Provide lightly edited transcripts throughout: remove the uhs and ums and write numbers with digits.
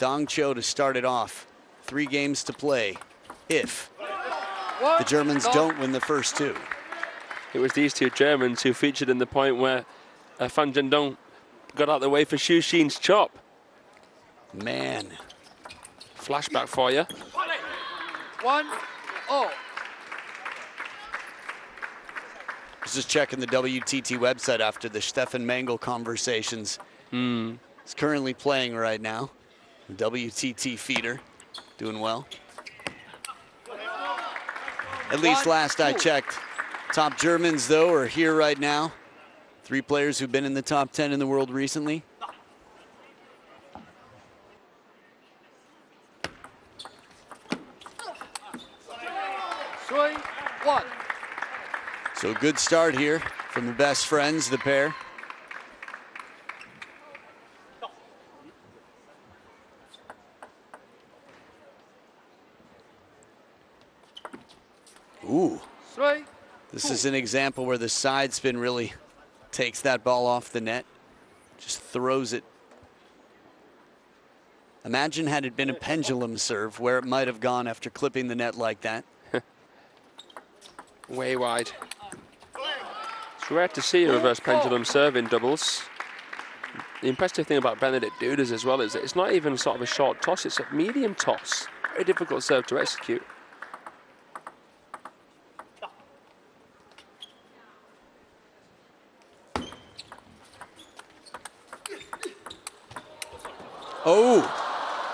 Dong Cho to start it off. 3 games to play if the Germans don't win the first 2. It was these 2 Germans who featured in the point where Fan Zhendong got out of the way for Xu Xin's chop. Man. Flashback for you. 1-0. Just checking the WTT website after the Stefan Mengel conversations. He's currently playing right now. WTT feeder, doing well. At least last I checked. Top Germans, though, are here right now. 3 players who've been in the top 10 in the world recently. So a good start here from the best friends, the pair. Ooh. This is an example where the side spin really takes that ball off the net. Just throws it. Imagine had it been a pendulum serve, where it might have gone after clipping the net like that. Way wide. It's rare to see a reverse pendulum serve in doubles. The impressive thing about Benedikt Duda's as well is that it's not even sort of a short toss, it's a medium toss. Very difficult serve to execute. Oh,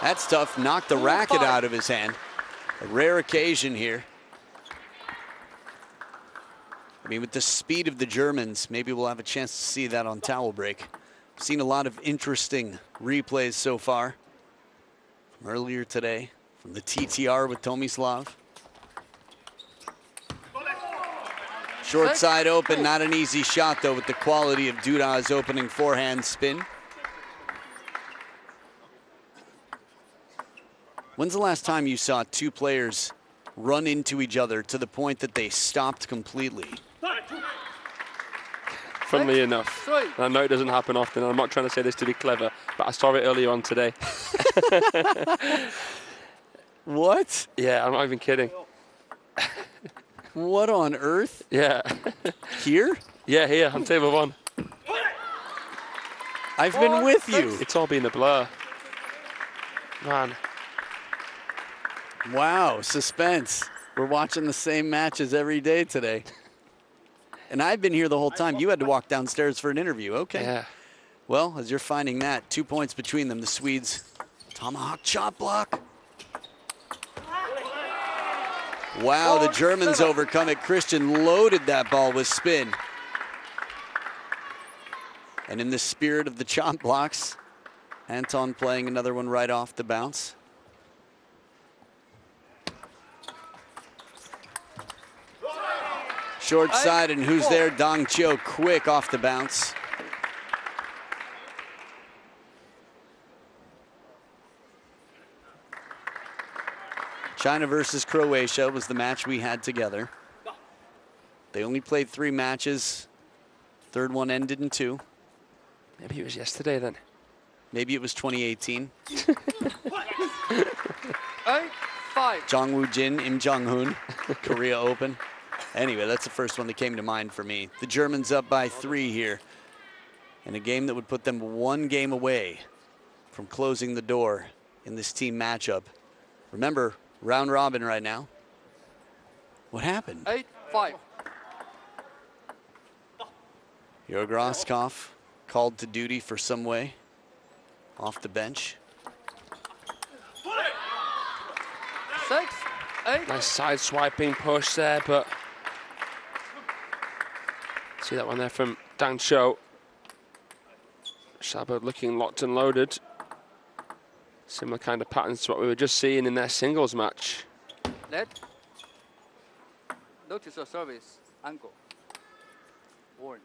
that's tough. Knocked the racket out of his hand. A rare occasion here. I mean, with the speed of the Germans, maybe we'll have a chance to see that on towel break. I've seen a lot of interesting replays so far from earlier today, from the TTR with Tomislav. Short side open, not an easy shot though with the quality of Duda's opening forehand spin. When's the last time you saw 2 players run into each other to the point that they stopped completely? Funnily enough, I know it doesn't happen often, and I'm not trying to say this to be clever, but I saw it earlier on today. What? Yeah, I'm not even kidding. What on earth? Yeah. Here? Yeah, here on table 1. I've been with you. It's all been a blur. Man. Wow, suspense. We're watching the same matches every day today. And I've been here the whole time. You had to walk downstairs for an interview. Okay. Yeah. Well, as you're finding that, 2 points between them. The Swedes, tomahawk chop block. Wow, the Germans overcome it. Christian loaded that ball with spin. And in the spirit of the chop blocks, Anton playing another one right off the bounce. Short side, and who's there? Dong Cho, quick off the bounce. China versus Croatia was the match we had together. They only played 3 matches. Third one ended in 2. Maybe it was yesterday then. Maybe it was 2018. 5. Jong Woo Jin, Im Jong Hoon, Korea Open. Anyway, that's the first one that came to mind for me. The Germans up by 3 here in a game that would put them 1 game away from closing the door in this team matchup. Remember, round robin right now. What happened? 8-5. Yorogroskov called to duty for some way off the bench. 6-8. Nice side swiping push there, but see that one there from Dang Cho. Shabad looking locked and loaded. Similar kind of patterns to what we were just seeing in their singles match. Net. Notice your service angle. Warn.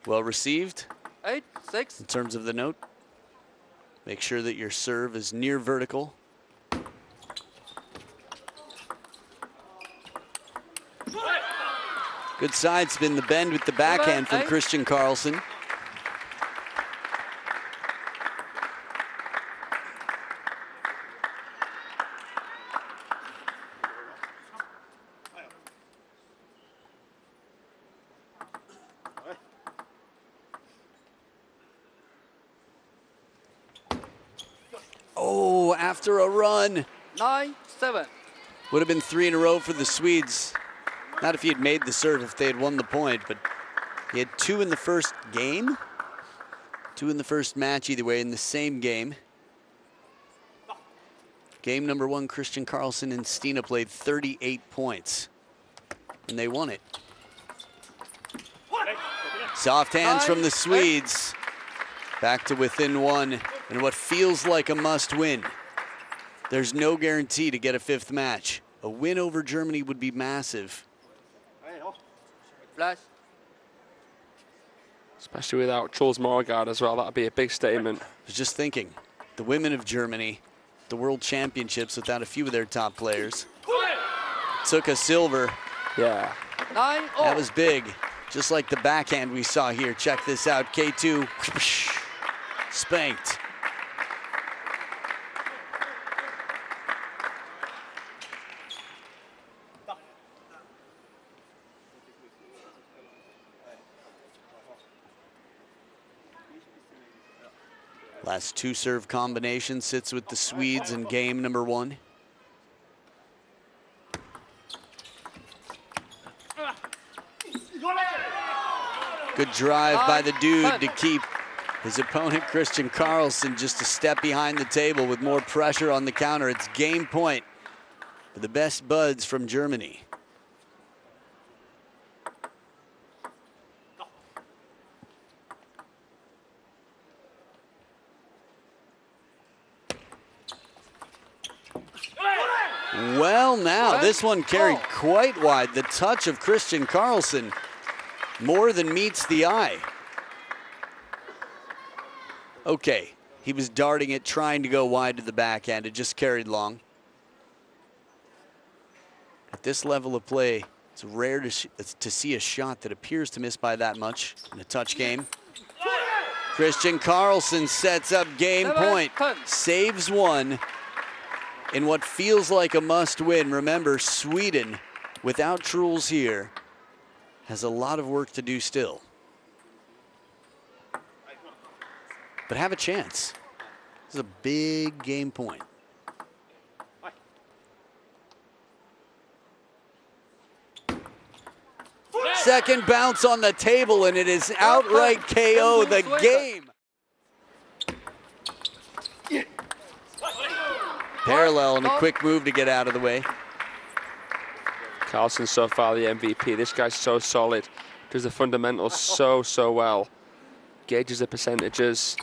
Well received 8-6. in terms of the note. Make sure that your serve is near vertical. Good side spin, the bend with the backhand from Christian Karlsson. Oh, after a run. 9-7. Would have been 3 in a row for the Swedes. Not if he had made the serve, if they had won the point, but he had 2 in the first game. 2 in the first match, either way, in the same game. Game number 1, Christian Karlsson and Stina played 38 points, and they won it. Soft hands from the Swedes. Back to within 1, and what feels like a must-win. There's no guarantee to get a 5th match. A win over Germany would be massive. Flash. Especially without Truls Morgard as well, that'd be a big statement. I was just thinking, the women of Germany, the World Championships without a few of their top players. Took a silver. Yeah. 9-0. That was big. Just like the backhand we saw here. Check this out, K2. Spanked. Last 2 serve combination sits with the Swedes in game number 1. Good drive by the dude to keep his opponent Christian Karlsson just a step behind the table with more pressure on the counter. It's game point for the best buds from Germany. Well, now this one carried quite wide. The touch of Christian Karlsson more than meets the eye. Okay, he was darting it, trying to go wide to the backhand. It just carried long. At this level of play, it's rare to see a shot that appears to miss by that much in a touch game. Christian Karlsson sets up game point, saves one in what feels like a must-win. Remember, Sweden, without Truls here, has a lot of work to do still. But have a chance. This is a big game point. Second bounce on the table, and it is outright KO the game. Parallel and a quick move to get out of the way. Karlsson so far the MVP. This guy's so solid. Does the fundamentals so well. Gauges the percentages.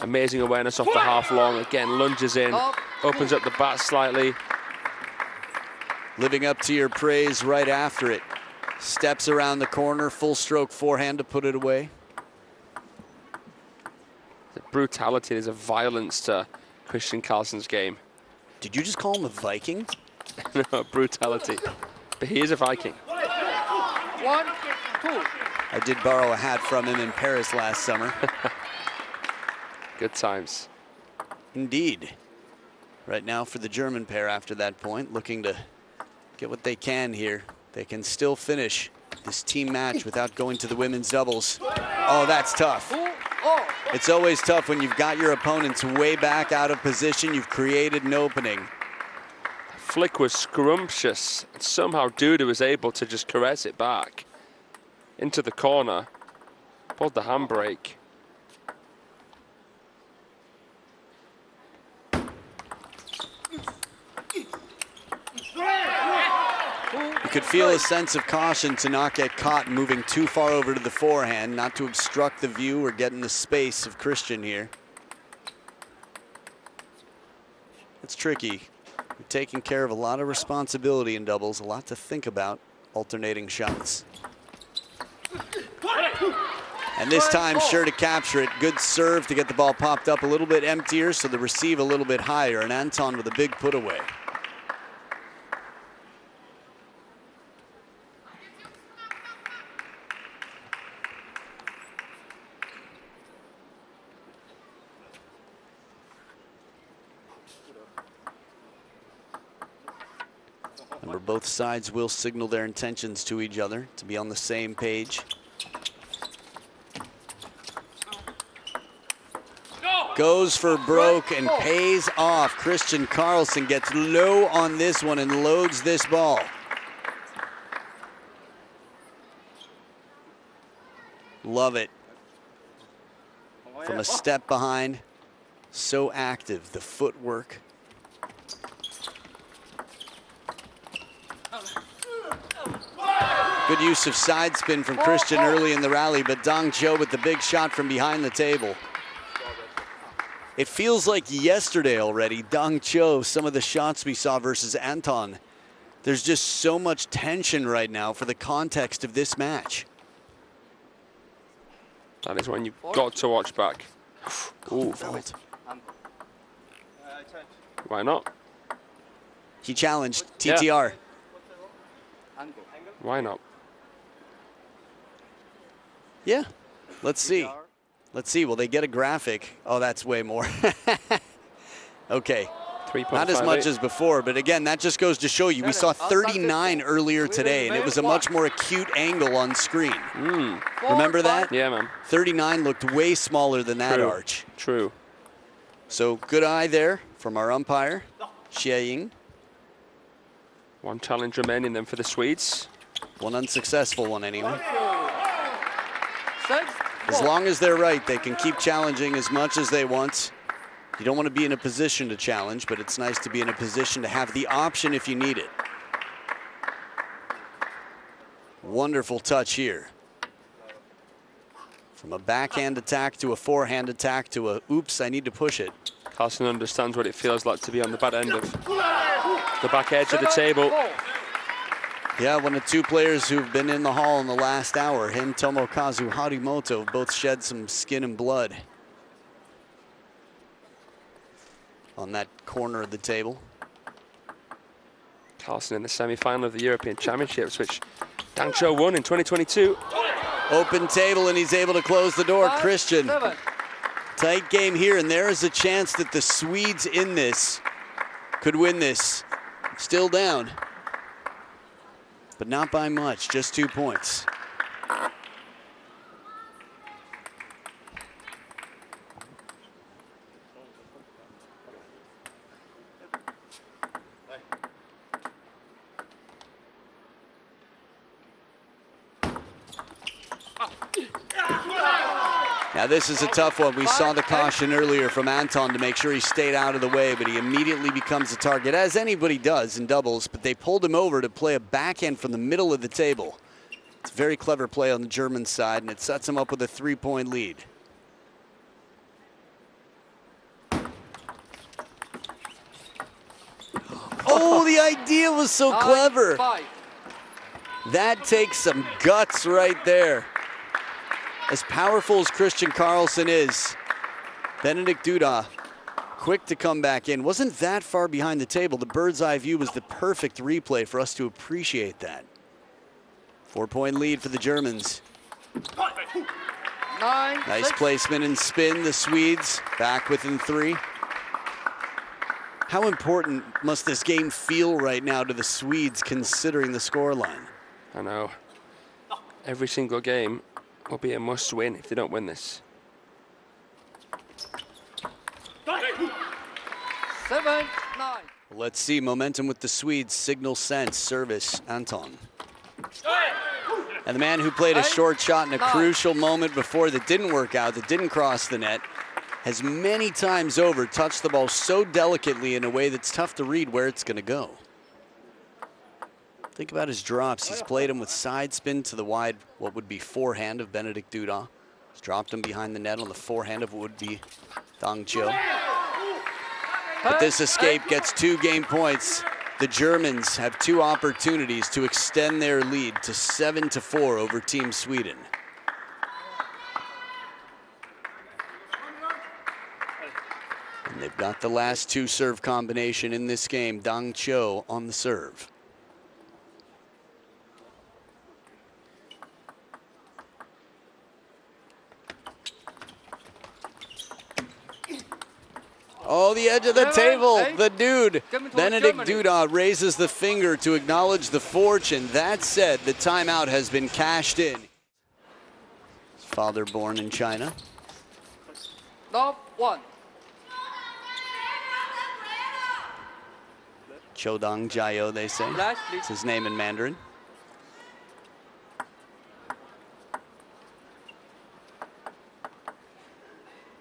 Amazing awareness off the half long. Again, lunges in. Opens up the bat slightly. Living up to your praise right after it. Steps around the corner, full stroke forehand to put it away. The brutality, there's a violence to Christian Karlsson's game. Did you just call him a Viking? No, brutality. But he is a Viking. 1-2. I did borrow a hat from him in Paris last summer. Good times. Indeed. Right now for the German pair after that point, looking to get what they can here. They can still finish this team match without going to the women's doubles. Oh, that's tough. It's always tough when you've got your opponents way back out of position. You've created an opening. Flick was scrumptious. Somehow Duda was able to just caress it back into the corner. Pulled the handbrake. You could feel a sense of caution to not get caught moving too far over to the forehand, not to obstruct the view or get in the space of Christian here. It's tricky. You're taking care of a lot of responsibility in doubles, a lot to think about, alternating shots. And this time, sure to capture it. Good serve to get the ball popped up a little bit emptier, so the receive a little bit higher, and Anton with a big put away. Remember, both sides will signal their intentions to each other to be on the same page. Goes for broke and pays off. Christian Karlsson gets low on this one and loads this ball. Love it. From a step behind, so active, the footwork. Good use of side spin from Christian early in the rally, but Dong Cho with the big shot from behind the table. It feels like yesterday already, Dong Cho, some of the shots we saw versus Anton. There's just so much tension right now for the context of this match. That is when you've got to watch back. Ooh, Felt. why not? He challenged TTR. Why not? Yeah, let's see. Let's see, will they get a graphic? Oh, that's way more. Okay, 3.58. not as much as before, but again, that just goes to show you, we saw 39 earlier today, and it was a much more acute angle on screen. Remember that? Yeah, man. 39 looked way smaller than that arch. True. So good eye there from our umpire, Xie Ying. One challenge remaining then for the Swedes. One unsuccessful one anyway. As long as they're right, they can keep challenging as much as they want. You don't want to be in a position to challenge, but it's nice to be in a position to have the option if you need it. Wonderful touch here. From a backhand attack to a forehand attack to a oops, I need to push it. Karlsson understands what it feels like to be on the bad end of the back edge of the table. Yeah, one of two players who've been in the hall in the last hour, him, Tomokazu Harimoto, both shed some skin and blood on that corner of the table. Karlsson in the semi-final of the European Championships, which Dong Cho won in 2022. Open table, and he's able to close the door. Christian, tight game here, and there is a chance that the Swedes in this could win this. Still down, but not by much, just 2 points. Now this is a tough one. We saw the caution earlier from Anton to make sure he stayed out of the way, but he immediately becomes a target, as anybody does in doubles, but they pulled him over to play a backhand from the middle of the table. It's a very clever play on the German side, and it sets him up with a 3-point lead. Oh, the idea was so clever. That takes some guts right there. As powerful as Christian Karlsson is, Benedikt Duda, quick to come back in. Wasn't that far behind the table. The bird's eye view was the perfect replay for us to appreciate that. 4-point lead for the Germans. Nice placement and spin. The Swedes back within 3. How important must this game feel right now to the Swedes considering the scoreline? I know. Every single game will be a must win if they don't win this. 7-9. Let's see, momentum with the Swedes, signal sense, service, Anton. And the man who played a short shot in a crucial moment before that didn't work out, that didn't cross the net, has many times over touched the ball so delicately in a way that's tough to read where it's gonna go. Think about his drops. He's played him with side spin to the wide, what would be forehand of Benedikt Duda. He's dropped him behind the net on the forehand of what would be Dong Cho. But this escape gets 2 game points. The Germans have 2 opportunities to extend their lead to 7-4 over Team Sweden. And they've got the last 2 serve combination in this game. Dong Cho on the serve. Oh, the edge of the table, the dude. Benedikt Duda raises the finger to acknowledge the fortune. That said, the timeout has been cashed in. Father born in China. Love 1. Chodang Jiao, they say. Flash, please. It's his name in Mandarin.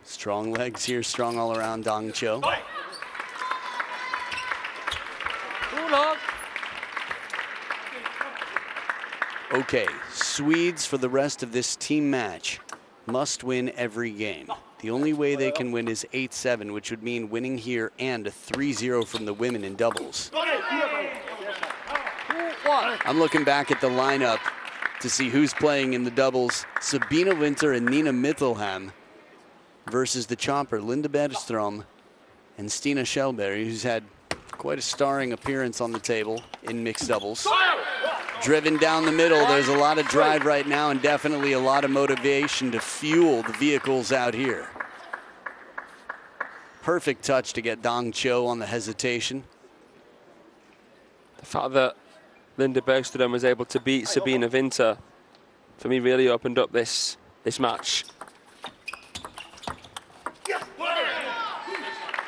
Strong legs here, strong all around Dong Cho. Too long. Okay, Swedes for the rest of this team match must win every game. The only way they can win is 8-7, which would mean winning here and a 3-0 from the women in doubles. I'm looking back at the lineup to see who's playing in the doubles. Sabina Winter and Nina Mittelham versus the chopper Linda Bergstrom and Stina Kjellberg, who's had quite a starring appearance on the table in mixed doubles. Driven down the middle, there's a lot of drive right now and definitely a lot of motivation to fuel the vehicles out here. Perfect touch to get Dong Cho on the hesitation. The fact that Linda Bergström was able to beat Sabina Winter, for me, really opened up this match.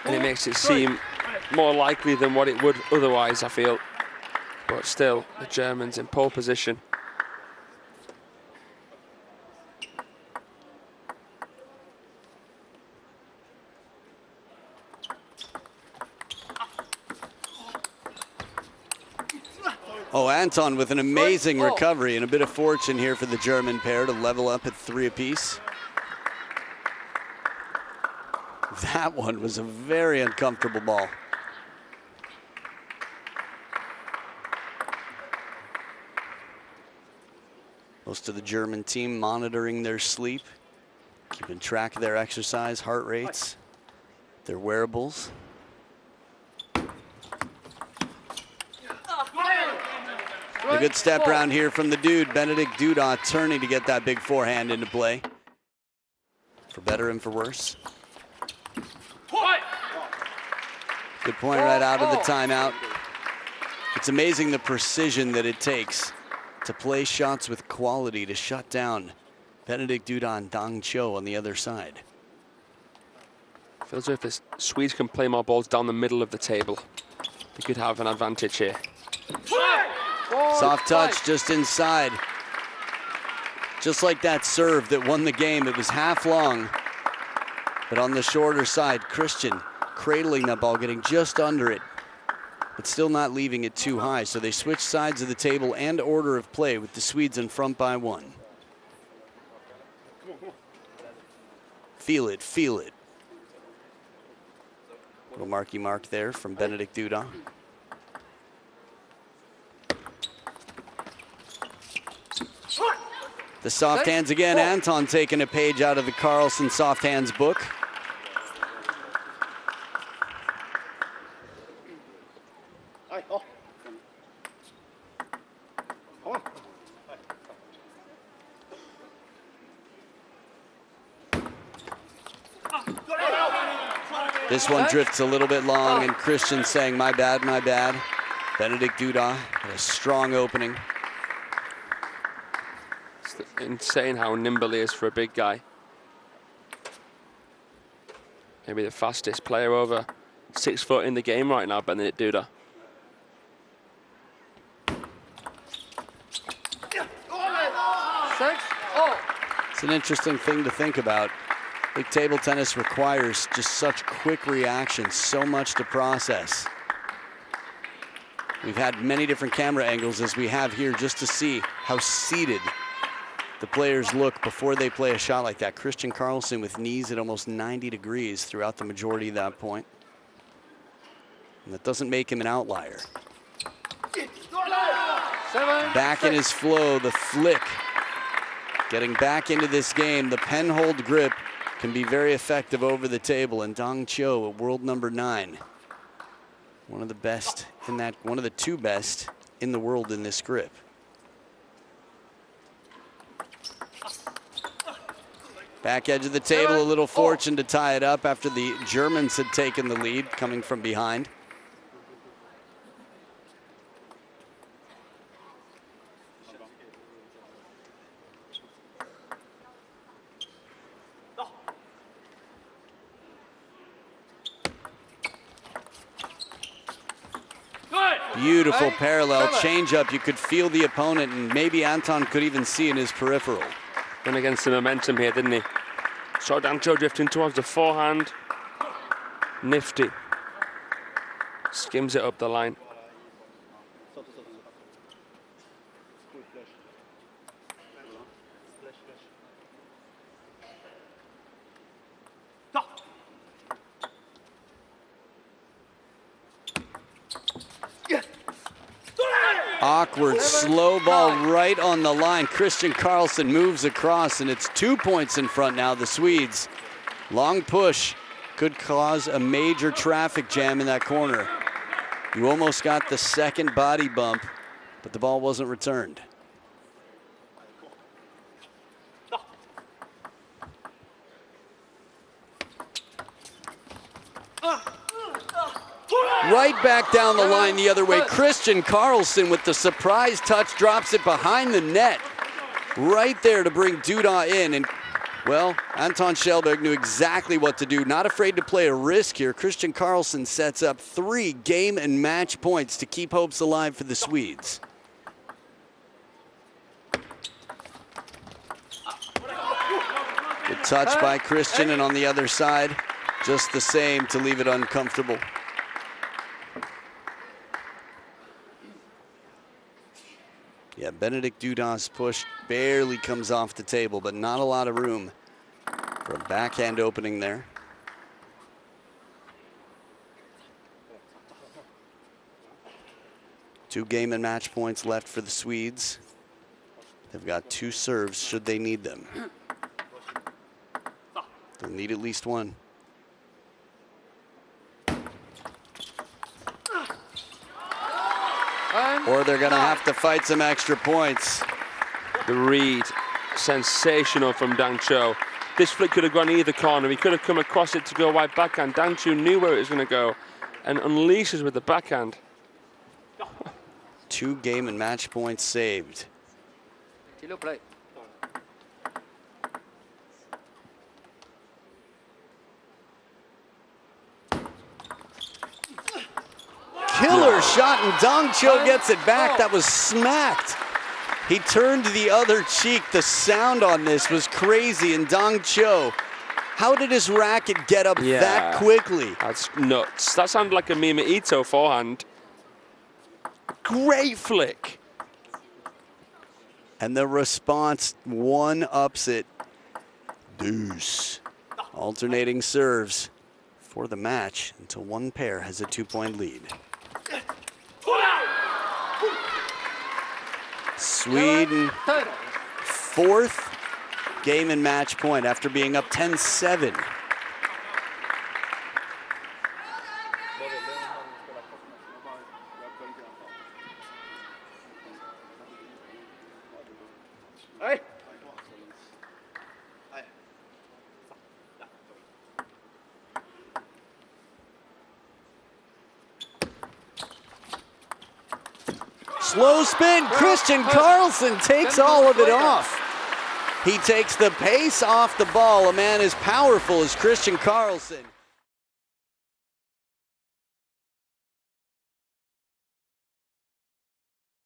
And it makes it seem more likely than what it would otherwise, I feel. But still, the Germans in pole position. Oh, Anton with an amazing recovery and a bit of fortune here for the German pair to level up at 3 apiece. That one was a very uncomfortable ball. Most of the German team monitoring their sleep, keeping track of their exercise, heart rates, their wearables. A good step round here from the dude, Benedict Duda, turning to get that big forehand into play. For better and for worse. Good point right out of the timeout. It's amazing the precision that it takes to play shots with quality to shut down Benedict Duda and Dong Cho on the other side. Feels as if the Swedes can play more balls down the middle of the table. They could have an advantage here. Soft touch just inside. Just like that serve that won the game. It was half long, but on the shorter side, Christian cradling that ball, getting just under it, but still not leaving it too high. So they switch sides of the table and order of play with the Swedes in front by 1. Feel it, feel it. Little marky mark there from Benedict Duda. The soft hands again. Anton taking a page out of the Karlsson soft hands book. This one drifts a little bit long, and Christian saying, my bad, my bad. Benedict Duda had a strong opening. It's insane how nimble he is for a big guy. Maybe the fastest player over 6 foot in the game right now, Benedict Duda. It's an interesting thing to think about. I think table tennis requires just such quick reactions, so much to process. We've had many different camera angles as we have here just to see how seated the players look before they play a shot like that. Christian Karlsson with knees at almost 90 degrees throughout the majority of that point. And that doesn't make him an outlier. Back in his flow, the flick. Getting back into this game, the pen hold grip can be very effective over the table. And Dong Cho, at world number 9, one of the best in that, one of the 2 best in the world in this grip. Back edge of the table, a little fortune to tie it up after the Germans had taken the lead coming from behind. Beautiful parallel change-up. You could feel the opponent, and maybe Anton could even see in his peripheral. Went against the momentum here, didn't he? Saw Dancho drifting towards the forehand. Nifty. Skims it up the line. Awkward, slow ball right on the line. Christian Karlsson moves across, and it's 2 points in front now, the Swedes. Long push could cause a major traffic jam in that corner. You almost got the second body bump, but the ball wasn't returned. Right back down the line the other way. Christian Karlsson with the surprise touch, drops it behind the net. Right there to bring Duda in. And, well, Anton Kallberg knew exactly what to do. Not afraid to play a risk here. Christian Karlsson sets up 3 game and match points to keep hopes alive for the Swedes. Good touch by Christian, and on the other side, just the same to leave it uncomfortable. Yeah, Benedikt Duda's push barely comes off the table, but not a lot of room for a backhand opening there. Two game and match points left for the Swedes. They've got 2 serves should they need them. They'll need at least one. Or they're going to have to fight some extra points. The read, sensational from Dang Cho. This flick could have gone either corner. He could have come across it to go wide backhand. Dang Cho knew where it was going to go and unleashes with the backhand. 2 game and match points saved. Play. Killer shot, and Dang Cho gets it back. That was smacked. He turned the other cheek. The sound on this was crazy, and Dang Cho, how did his racket get up that quickly? That's nuts. That sounded like a Mima Ito forehand. Great flick. And the response one-ups it. Deuce. Alternating serves for the match until one pair has a 2-point lead. Sweden, 4th game and match point after being up 10-7. Slow spin, Christian Karlsson takes all of it off. He takes the pace off the ball. A man as powerful as Christian Karlsson.